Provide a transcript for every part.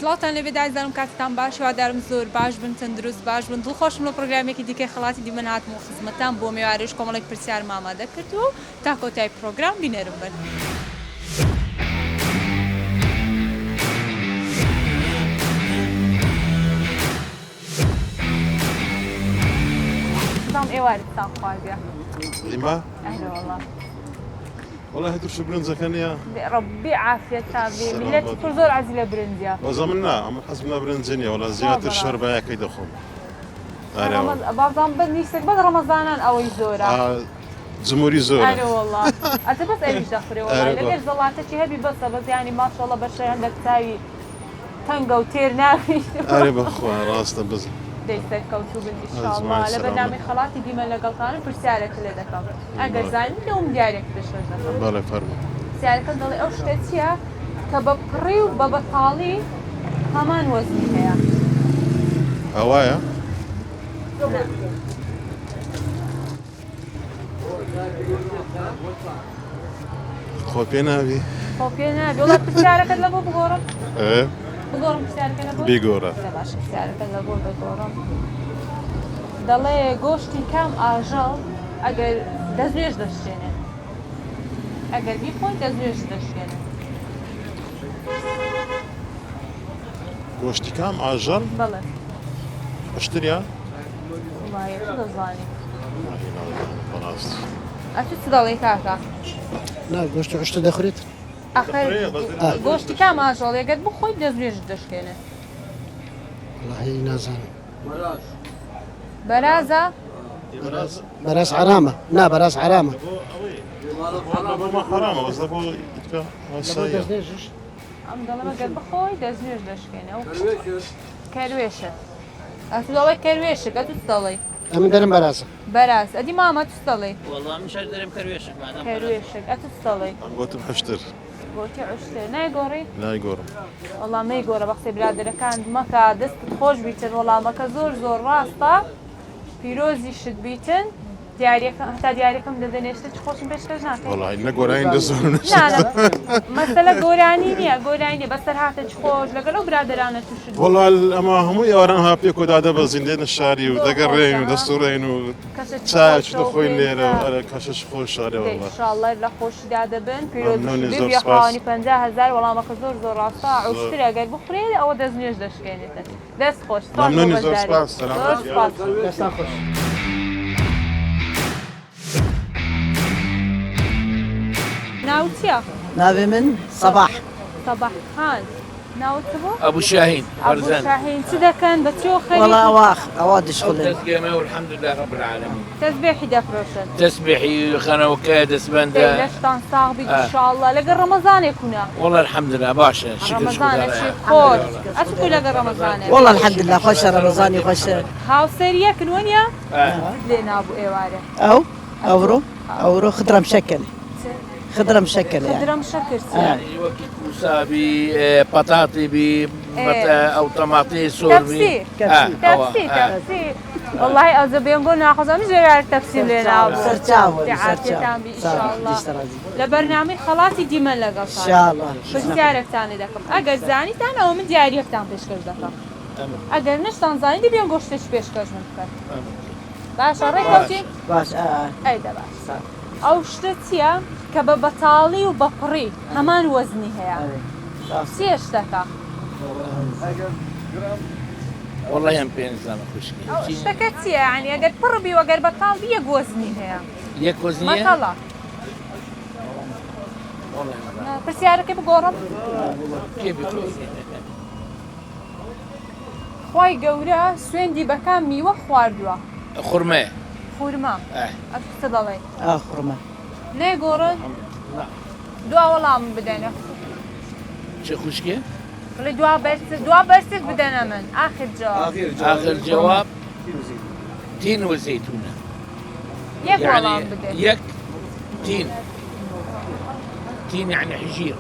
سڵاتان لەبێ دایزانم کاتتان باش هیوادارم زۆر باش بن تەندروست باش بن دڵخۆشم لە پرۆگرامێکی دیکەی خەڵاتی دیمەن هاتم و خزمەتتان بۆ میوارێژ کۆمەڵێک پرسیارم ئامادە کردووە و تا کۆتای پرۆگرام بینەرم بن. ئێوارتان خواردە ئیما؟ ئەهلا وەڵا والله هدر شو برنزەکەن یا؟ ڕەبی عافیەتان بێ میلەتی پڕ زۆر عەزیز لە برنجە. وەزە من نا ئەمە حەزم لە برنجە نییە وەڵا زیاتر شەربایەکەی دەخۆم. بازان بنیسێک بەس ڕەمەزانان ئەوەی زۆرە. جمهوری زۆرە. ئەرێ وەڵا ئەتە بەس ئەویش دەخورێ وەڵا لەگەر زەڵاتەکی هەبی بەسە بەس یانی ماشەڵڵا بەشەی هەندێک چاوی تەنگە و تێر ناوی. ئەرێ بەخوا ڕاستە بز. دەیسەر کەوتوو بن ئینشاءڵڵا لە بەرنامەی خەڵاتی دیمە لەگەڵتانە پرسیارێک لێ دەکەم. ئەگەر زانین لەوم دیارێک پێشکەش دەکەم. بەڵێ فەرموو. پرسیارەکە دەڵێ ئەو شتە چییە کە بە پڕی و بە بەتاڵی هەمان وەزنی هەیە؟ ئەوایە؟ خۆ پێ ناوی؟ خۆ پێ نابێ وڵات پرسیارەکەت لە بۆ بگۆڕم؟ بگۆڕم پرسیارەکە لە بۆ؟ بیگۆڕە. باشە پرسیارەکەت لە بۆ بگۆڕم. دەڵێ گۆشتی کام ئاژەڵ ئەگەر دەستێش دەشتێنێت ئەگەر بیخۆین دەستێش دەشتێنێت. گۆشتی کام ئاژەڵ؟ بەڵێ. بەشتریا؟ وڵایە تو دەزانی. بەڕاستی. ئەتو چ دەڵێ کاکە؟ نا گۆشتی عشتە دەخورێت؟ ئەخەر گۆشتی کام ئاژەڵ ئەگەر بخۆیت دەستێش دەشتێنێت. وڵاهی نازانم. بەرازە؟ بەراز حرامە. نا بەراز حرامە. ما حرامە بەس بۆ ئیتکە وەسایە. ئەم دەڵێم ئەگەر بخۆی دەستێش دەشکێنێ و کەروێشە. ئەتو دەڵێ کەروێشک ئەتو چ دەڵێ؟ ئەمن دەرم بەرازە. بەراز ئەدی مامە چ دەڵێ؟ والله مشان درم كرويشك معناها کەروێشک ئەتو چ دەڵێ؟ ئەم گوتم هەشتر. گۆتی عوشتر نایگۆڕی؟ نایگۆڕم. وەڵام نەیگۆڕە بە قسەی برادەرەکان مەکە دەستت خۆش بیتن وەڵامەکە زۆر زۆر ڕاستە پیرۆزی شت بیتن دیارەکە هەتا دیارەکەم دەدەنێشتە چ خۆشم پێشکەش ناکەین. وەڵی نەگۆڕین دەزۆر مەسەلە گۆرانی نییە گۆرانی نیە بەسەر هاتە چ خۆش لەگەڵ ئەو برادرانە تووشت. وەڵال ئەمە هەموو ئێواران ها پێ کۆدادە بەزین دێنە شاری و دەگەڕێن و دەستوڕێن و چاچ دەخۆین لێرە ئەرە کەشش خۆش شارێ وەڵا. ئینشاءڵڵا لە خۆشیدا دەبن پیرۆزی بێخوانی 50,000 وەڵامەکە زۆر زۆر ڕاستە عوشتر ئەگەر بخورێت ئەوە دەستنوێژ دەشکێنێتن. دەست خۆش مەمنونی زۆر سپاس دەستان خۆش. ناو چییە؟ ناوێ من سەباح. سەباح خان. ناوت بۆ؟ ابو شاهين ئەبوو فرزان شاهین چ دەکەن بە چۆ وەڵا خەریک ئەوا دشخڵێن. تسقيمه والحمد لله رب العالمين. تەسبێحی دەفرۆشن. تسبيحي خنوكا دسبندا لەشتان ساغ بیت ئینشاءڵڵا لەگەڵ ڕەمەزانێکونا. والله الحمد لله باشا شكرا ڕەمەزانێکی شكرا خۆش ئەچکو لەگەڵ ڕەمەزانێک. والله الحمد لله خۆشە ڕەمەزانی خۆشە. هاوسەریەکن وەنیا؟ لێ نابوو ئێوارە. ئەوڕۆ ئەوڕۆ خدرم شەکەنێ. خدرم شەکەنێ. درەم شەکر چییە؟ يعني وكي كوسا ببطاطي او طماطي سوربي تەفسیر والله ئەو زەبێن گۆ ناخۆزانی زۆر تەفسیر لێ ناو عافیەتان بی ئینشاءڵڵا لە بەرنامەی خەڵاتی دیمە لەگەڵتان پرسیارێکتانی دەکەم ئەگەر زانیتان ئەوە من دیارەکتان پێشکەش دەکەم ئەگەر نشتان زانی دەبێن گۆشتێک پێشکەش من بکەن باشە ڕێکەوتی؟ باش ئەیدە باش ئەو شتە چییە کە بە بەتاڵی و بەپڕی هەمان وەزنی هەیە چیە شتەکە؟ والله هم بين زمان خشكي شتەکە چییە یعنی ئەگەر پڕ بی وەگەر بەتاڵ بی یەک وەزنی هەیە يك وزنيه بەتەڵە والله پرسیارەکەی بگۆڕم كيف يكون خی گەورە سوێندی بەکان میوە خواردووە خرمه خورما ئەتە دەڵێ خڕمە. نێگۆڕن دوا وەڵام بدەنە شو خشكي دوا بەرسێک بدەنە من ئاخر جواب اخر جواب تين وزيتونه یەک وەڵام يعني بدەن يك تين يعني حجير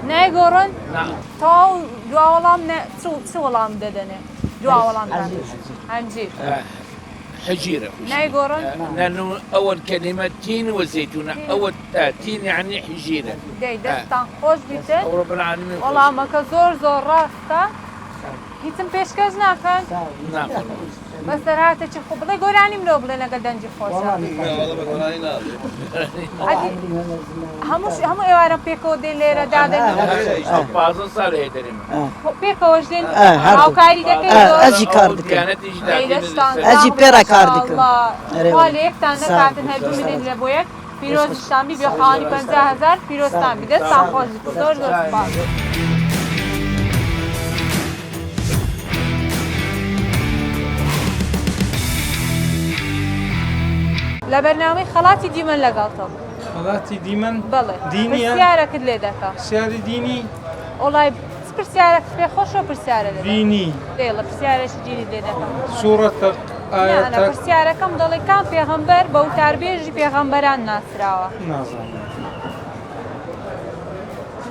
نێگۆڕن نعم تاو دوا وەڵام چ وەڵام دەدەنێ دوا وەڵام هەنجیر حجيرة نايقورن لأنه أول كلمة تين وزيتونة أول تين يعني حجيرة دي دستان خوش بيتن أو رب العالمين والله ما كزور زور راستا هیچم پێشکەش ناکەن نعم بەس دەرهاتێکی خوب بڵێ گۆرانی مرۆ بڵێ لەگەڵ دەنجی خۆشە هەموو ئێوارە پێکەوە دێ لێرە دادەن فازل صار هيدرين پێکەوەش دێن هاوکاری ئەجی کار دکەم كانت ئەجی پێرە کار دکەم وا لە یەکتان نەکاتن هەردوو بدەین لە بۆ یەک پیرۆزیشتان بی بێخەوانی 50,000 پیرۆزتان بی دەستان خۆش زۆر زۆر سپاس لە بەرنامەی خەڵاتی دیمەن لەگەڵتەوە خەڵاتی دیمەن بەڵێ دینیە پرسیارەکەت لێ دەکەم پرسیاری دینی وڵای پرسیارەکە پێ خۆشەوە پرسیارە لێ دینی دێڵە پرسیارێکی دینی لێ دەکەم سوورەتە نانە ئاەتە پرسیارەکەم دەڵێ کام پێغەمبەر بە وتاربێژی پێغەمبەران ناسراوە نازانم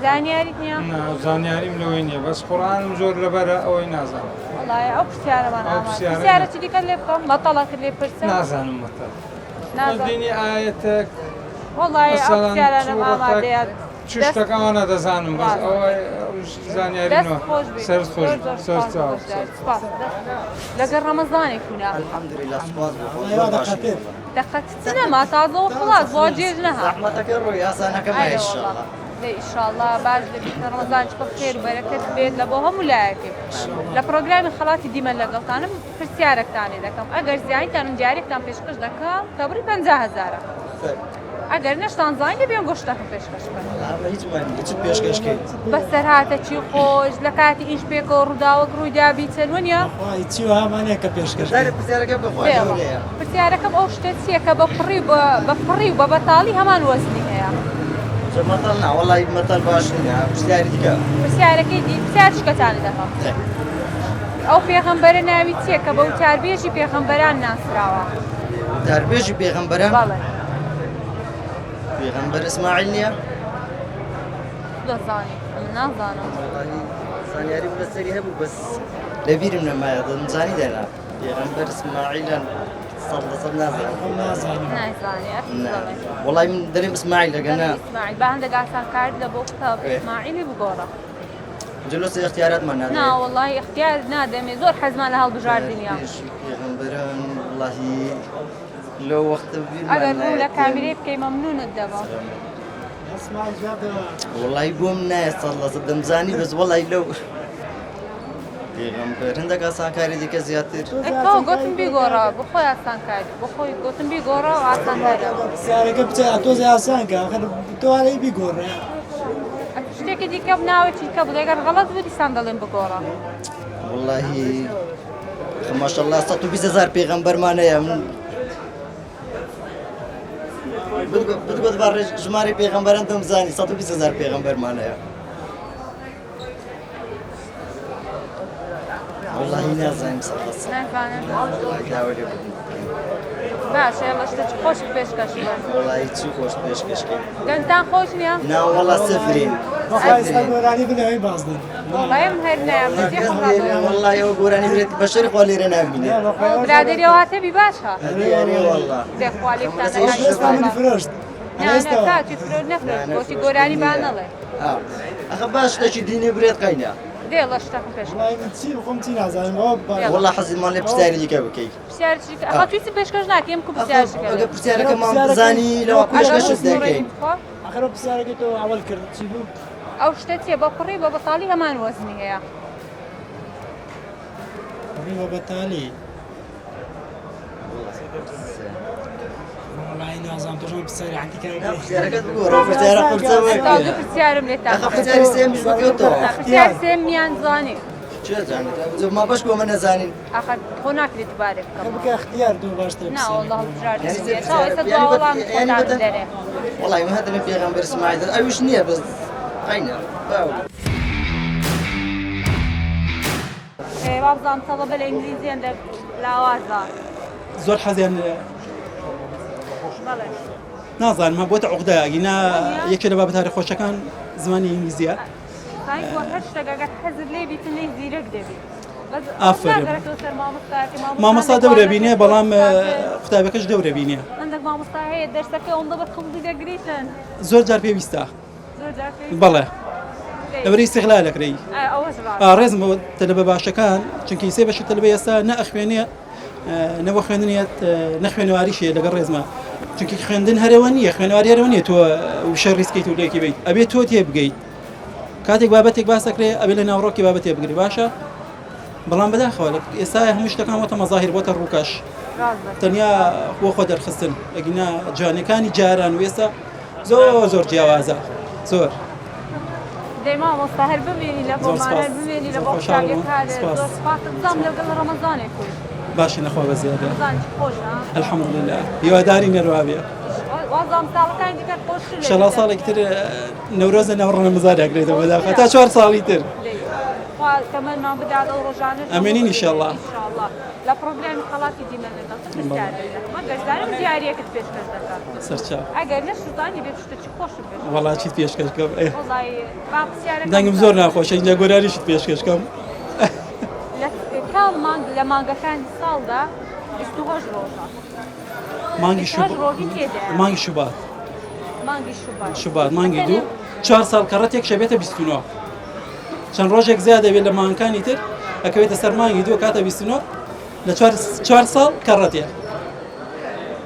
زانیاریت نییە؟ زانیاریم لەوەی نییە بەس قورئانم زۆر لەبەرە ئەوەی نازانم وڵای ئەو پرسیارەمان ئەو پرسیارە پرسیارەی دیکە لێ بکەم بەتەڵەکە لێ پرسە نازانم مەتە نازانم دینی ئاەتێک وڵای ئەو پرسیارانم ئامادەیە چ شتێک ئەوانە دەزانم بەس ئەوە زانیارینەوە سەرت خۆش سەر چاو لەگەڵ ڕەمەزانێکونا الحمدلله سپاس بۆ دقت سینەما تازە و خلاص بۆ جێژ نەها زەحمەتەکە ڕۆی ئاسانەکەم ئینشاءالله ئینشاءالله باش دەبێت ڕەمەزانش بە خێر و بەرەکەت بێت لە بۆ هەموو لایەکێ لە پرۆگرامی خەڵاتی دیمەن لەگەڵتانم پرسیارێکتانێ دەکەم ئەگەر زیانیتان جارێکتان پێشکەش دەکەم کە بڕی 50,000 ئەگەر نەشتان زانی دەبێن گۆشتەکەم پێشکەش بکەن هیچ پێشکەشکەیت بەسەر هاتەچی خۆش لە کاتی ئیش پێکەوە ڕووداوەک ڕوویدا بیچن وەنیە چی وهمانەیە کە پێشکەش پرسیارەکە بخۆیە پرسیارەکەم ئەو شتە چییە کە بە پڕی و بە بەتاڵی هەمان وەزنی هەیە مەتەڵ نا وەڵی مەتەڵ باش نییە پرسیاری دیکە پرسیارەکەی دی پرسیار شکەتانی دەکەم ئەو پێغەمبەرە ناوی چییە کە بە وتاربێژی پێغەمبەران ناسراوە وتاربێژی پێغەمبەران بەڵێ پێغەمبەر ئیسماعیل نییە دەزانی من نازانم زانیاری بەسەری هەبوو بەس لەبیرم نەمایە دەمزانی دەنا پێغەمبەر ئیسماعیلان سەڵ لەسەر نازانم نازانی وەڵی من دەرێم ئیسماعیل لەگەنا ئیسماعیل بە هەندێک ئاسانکاری لە بۆ قوتاب ئیسماعیلی بگۆڕە جلوسی اختیاراتمان نادێ نا وەڵی اختیار نادەمێ زۆر حەزمان لە هەڵبژاردنیا پێغەمبەران وڵاهی لەو وەختە ئەگەر ڕوو لە کامیرەی بکەی مەمنونت دەبە وڵی بۆم نایە سەڵ لەسەر دەمزانی بەس وڵی لەو پێغەمبەر هەندێک ئاسانکاری دیکە زیاتر ئەکەوە گوتم بیگۆڕە بخۆی ئاسانکاری بخۆی گوتم بیگۆڕە و ئاسانکاری پرسیارەکە بچە تۆزی ئاسانکە تۆ هەڵی بیگۆڕێ شتێکی دیکە ناوێتی کە بڵێگەر غەڵەت بوو دیسان دەڵێن بگۆڕە وڵاهی ماشەڵڵا 120,000 پێغەمبەرمانەیە من بتگوت بە ژمارە پێغەمبەران دەمزانی 120,000 پێغەمبەرمانەیە وڵاهی نازانیم سەڵ نازانم باشە لە شتێکی خۆش پێشکەش بن وڵاهی چی خۆش پێشکەشکەی گەنجتان خۆش نییە؟ نا وەڵا سفرین بەخوای گۆرانی بنەوەی باز دەن وڵای من هەر نایە وڵی ئەو گۆرانی برێت بەشەری خوا لێرە نابینێ برادێری هاتەبی باشە وەڵا ئێستا منی فرۆشت کاتی فرۆ نەفرۆشت بۆتی گۆرانی با نەڵێ ئەخە باش شتێکی دینی برێت قەینە دێ لە شتەکەم پێش وڵای من چی بخۆم چی نازانم وەڵا حەزیمان لێ پرسیاری دیکە بکەیت پرسیارێکی پێشکەش ناکەم کو ئەگە پرسیارەکەمان بزانی لەوە پێشکەشت دەکەین ئەخرە پرسیارەکە تۆ ئەوەل کرد چی بوو ئەو شتە چیە بە پڕی بە بەتاڵی هەمان وەزنی هەیە بە بەتالی وڵای نازانم تۆ پرسیاری عەنتیکەکە پرسیارەکەت بگۆڕە پرسیارە دوو پرسیارم لێتان پرسیاری سێمیش بکەوتەوە پرسیار سێمیان زانی چێ زانیت ما بەش بۆمە نەزانین ئاخر خۆ ناکرێت دوبارێ بکەم بکە اختیار تۆ باشتر نا وەڵڵا هەڵبژاردنێتەوە دووەڵام خۆدان دەرێ وڵی من هەدەنە پێغەمبەر ئیسماعیل ئەویش نییە بەس قەینە وابزانم تەڵەبە لە ئینگلیزیان لاوازە زۆر حەزیان بەڵێ نازانم بۆتە عقدەیەگینا یەکێ لە بابەتاری خۆشەکان زمانی ئینگلیزیە هەر شتێک ئەگەر حەزت لێ بیتن لێ زیرەک دەبی ئافرین مامۆستا دەورە بینێ بەڵام قوتابەکەش دەورە بینێ عندك مامۆستا هەیە دەرسەکە ئەوەندە بەخەڵکی دەگریتن زۆر جار پێویستە زۆر جار بەڵێ لەبەری استیغلالەکرێ ئەوەش ڕاست ڕێزم تەلەبە باشەکان چونکی سێ بەشی تەلەبە ئێستا نە ئەخوێنێ نەوە خوێندنیت نەخوێنەواریشیە لەگەڵ ڕێزمە چونکی خوێندن هەرەوە نییە خوێنەواری هەرەوە نیە تۆ وشە ڕیسکیت و لێکی بیت ئەبێ تۆ تێ بگەیت کاتێک بابەتێک باسەکرێ ئەبێ لە ناوڕۆکی بابەتێ بگری باشە بەڵام بەداخەوە ئێستا هەموو شتەکان وەتە مەزاهیر بۆتە ڕووکەش تەنیا بۆ خۆ دەرخستن ئەگینا جوانەکانی جاران و ئێستا زۆر زۆر جیاوازە زۆر دەیما مامۆستا هەر ببینی لە بۆمان هەر ببینی لە بۆ قوتابیەکانت زۆر سپاس دڵم لەگەڵ ڕەمەزانێک بووی باشی نەخوا بە زیادە ڕەمەزان خۆشە الحەمدولله هیواداری نەروابێ وازام ساڵەکانی دیکە خۆشتر شەڵا ساڵێک تر نەورۆزە ناو ڕەمەزانێکرێتەوە بەداخە تا 4 ساڵی تر تەمەنمان بدات ئەو ڕۆژانە ئەمێنین ئینشاءالله لە پرۆبلێمی خەڵاتی دیمەنێتە مەگەشتانم دیارەکەت پێشکەش دەکات سەرچاو ئەگەر نە سوزانی بێت شتێکی خۆشم بێت وەڵا چیت پێشکەشکەم وەڵی با پرسیارەکەم دەنگم زۆر ناخۆشە اینجا گۆراریشت پێشکەشکەم کاڵ مانگ لە مانگەکانی ساڵدا 28 ڕۆژە مانگی ڕۆژی تێدایە مانگی شوبات مانگی شوبات شوبات مانگی دوو 4 ساڵ کەڕەتێک شەبێتە 29 چەند ڕۆژێک زیادە بێت لە مانگەکانی تر ئەکەوێتە سەر مانگی دوو کاتە 29 لە 4 ساڵ کەڕەتێک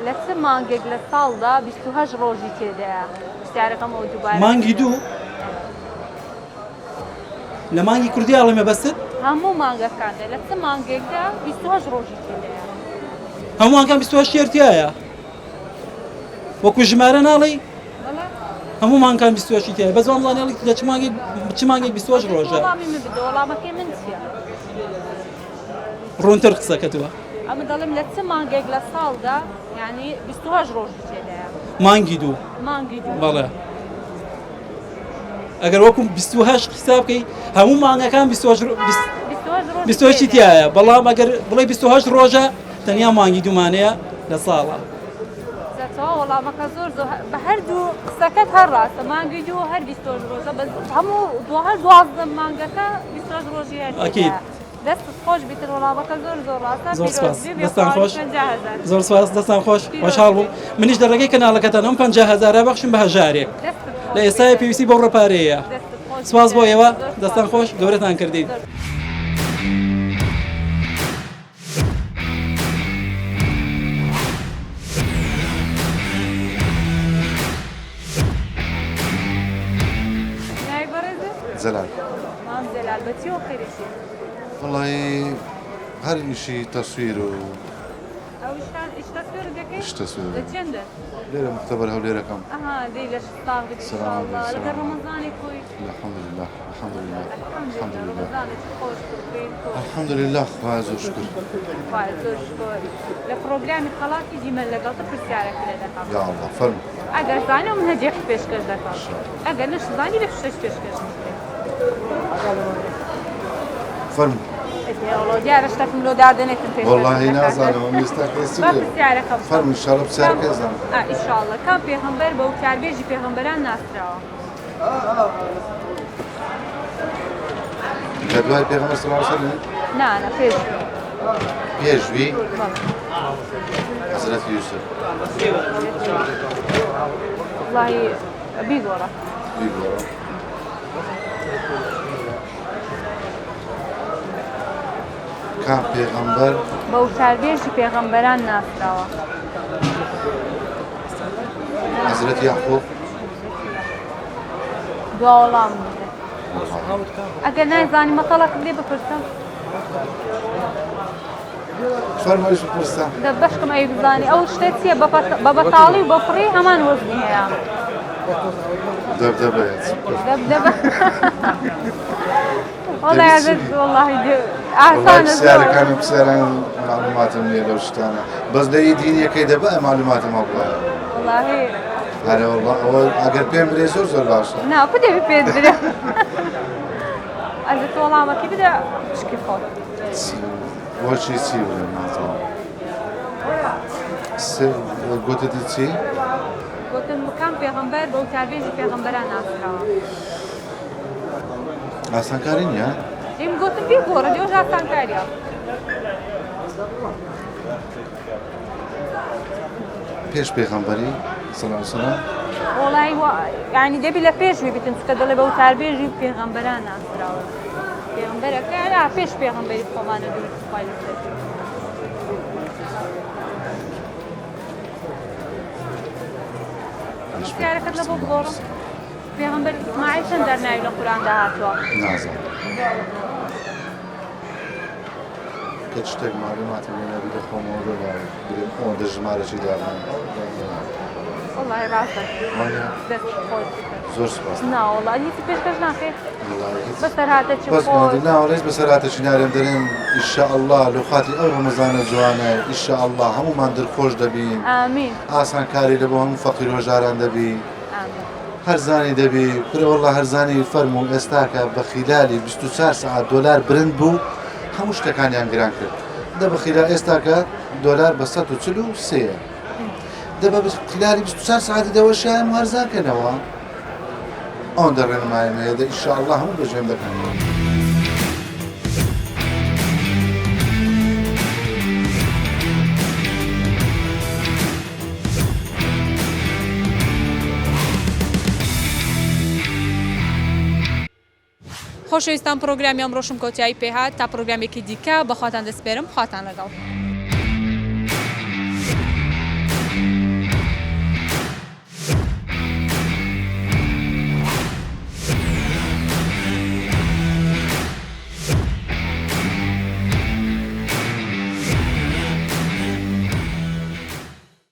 لە چ مانگێک لە ساڵدا 28 ڕۆژی تێدایە پرسیارەکەم ئەو دووبارە مانگی دوو لە مانگی کوردی ئاڵێمە بەست هەموو مانگەکاندا لە چ مانگێکدا 28 ڕۆژی تێدایە هەمووانکان 28 شێرتیایە وەکو ژمارە ناڵی هەموو مانگەکان 28 تایە بە زوام زانیاڵی لە چ مانگێک 28 ڕۆژە وەڵامی من بدە وەڵامەکەی من چییە ڕوونتر قسەکەتوە ئەمە دەڵێم لە چ مانگێک لە ساڵدا یعنی 28 ڕۆژی تێدایە مانگی دوو مانگی دوو بەڵێ ئەگەر وەکو 28 حساب بکەی هەموو مانگەکان 28 تایە بەڵام ئەگەر بڵێ 28 ڕۆژە تەنیا مانگی دوومانەیە لە ساڵە زەتەوە وەڵامەکە زۆر بە هەردوو قسەکەت هەر ڕاستە مانگی دوو هەر 28 ڕۆژە بە هەموو هەر 12 مانگەکە 28 ڕۆژی ئەکید دەستت خۆش بیتر وەڵامەکە زۆر زۆر ڕاستە زۆر سپاس دەستان خۆش زۆر سپاس دەستان خۆش خۆشحاڵ بووم منیش دەڕێگەی کەناڵەکەتان ئەم 50000 بەخشم بە هەژارێک لە ئێستای پێویستی بۆ ڕێپارەیە سپاس بۆ ئێوە دەستان خۆش گەورەتان کردین زلال مام زلال بەچی و خێرشی والله هر شيء تصوير و ئەو ئیش تەسویر دەکەی ايش تصوير لە چەندە ليلة مختبرها وليلة كم ئەها دەی لە شتاغ سلام لەگەر ڕەمەزانی خۆی الحمد لله الحمد لله الحمد لله ڕەمەزانێکی خۆش بکەین الحمد لله خواهز وشكر زۆر شکر لە پرۆگرامی خەڵاتی دیمە لەگەڵ پرسیارێکی لێ دەکەم يا الله فرم ئەگەر زانێ من هەدیەک پێشکەش دەکەم ئەگەر نەش زانی لە شتێک پێشکەش دەکەم فرم دیارە شتێکم لۆ دادنێتم پێش والله نازانم مستقيسي پرسیارەکەم فرم ان شاء الله بسالك زان ئینشاءالله کام پێغەمبەر بە وتاربێژی پێغەمبەران ناسراوە كدواي پیغمبر صلى الله عليه وسلم نانە پێش بيجوي حضرت يوسف وڵی بیگۆڕە بيقول كان پیغمبر بە وتاربێژی پێغەمبەران ناسراوە حضرت يعقوب دوا وەڵام بدە ئەگەر نایزانی مەتەڵەکم لێ بپرسم فرم ايش بپرسم دە بەشکم ئەی بزانی ئەو شتێک چییە بە بەتاڵی و بە فڕی هەمان وەزنی هەیە دبدبات دەبدەبە والله عزت والله والله ئاسانە بسيارة زۆر كانوا بسيارة معلوماتهم لي لو شتانا بس ده دينية كده بقى معلوماتهم أبغى والله هلا والله هو أجر بين بريزور زور باشا نا بدێ پێت برێ ئەزت وەڵامەکەی بدە شکی خۆت هو شيء سي ولا ما أعرف قلت دي سي گوتم بکەم پێغەمبەر بە وتاربێژی پێغەمبەران ناسراوە أصلا كارين يا دیم گوتم بی گۆڕە دێوژ ئاسانکاریە پێش پێغەمبەری سەڵام عەلەیهی وسەلام وڵی ینی دەبی لە پێشوی بتن چکە دەڵێ بە وتاربێژی پێغەمبەران ناسراوە پێغەمبەرەکە یا پێش پێغەمبەری خۆمانە دوور خوای لەسەر پرسیارەکەت لە بۆ بگۆڕم پێغەمبەر ئیسماعیل چەند دەرناوی لە قورئاندا هاتووە نازانم کە شتێک معلوماتم لێ نەبی لە خۆمەوە ببارم بڵێم ئەوەندە ژمارەی داڕم وڵی ڕاستە وانە دەست خۆش زۆر سوپاس ناوەڵا هیچی پێشکەش ناکەێت وڵی هیچ بەسەر هاتەچی بەس خۆش ناوەڕێز بەسەراتەچی نارێن دەرێن ئیشەئەڵڵا لە خاتی ئەو ڕەمەزانە جوانە ئیشەئەڵڵا هەمومان دڵخۆش دەبین ئامین ئاسانکاری لە بۆ هەموو فەقیر و هەژاران دەبی ئامین هەرزانی دەبی پرەوەڵا هەرزانی فەرموو ئێستاکە بە خیلالی 24 ساعت دۆلار برند بوو هەموو شتەکانیان گران کرد دە بە خیلا ئێستاکە دۆلار بە 143 دە بە خیلالی 24 ساعتی دەوە شایان وارزانکەنەوە ئەوەن دەڕێنمایەمەیە دە ئیشەئەڵڵا هەموو بەژێم دەکەن خۆشەویستان پرۆگرامی ئەمڕۆشم کۆتایی پێهات تا پرۆگرامێکی دیکە بەخواتان دەسپێرم خواتان لەگەڵ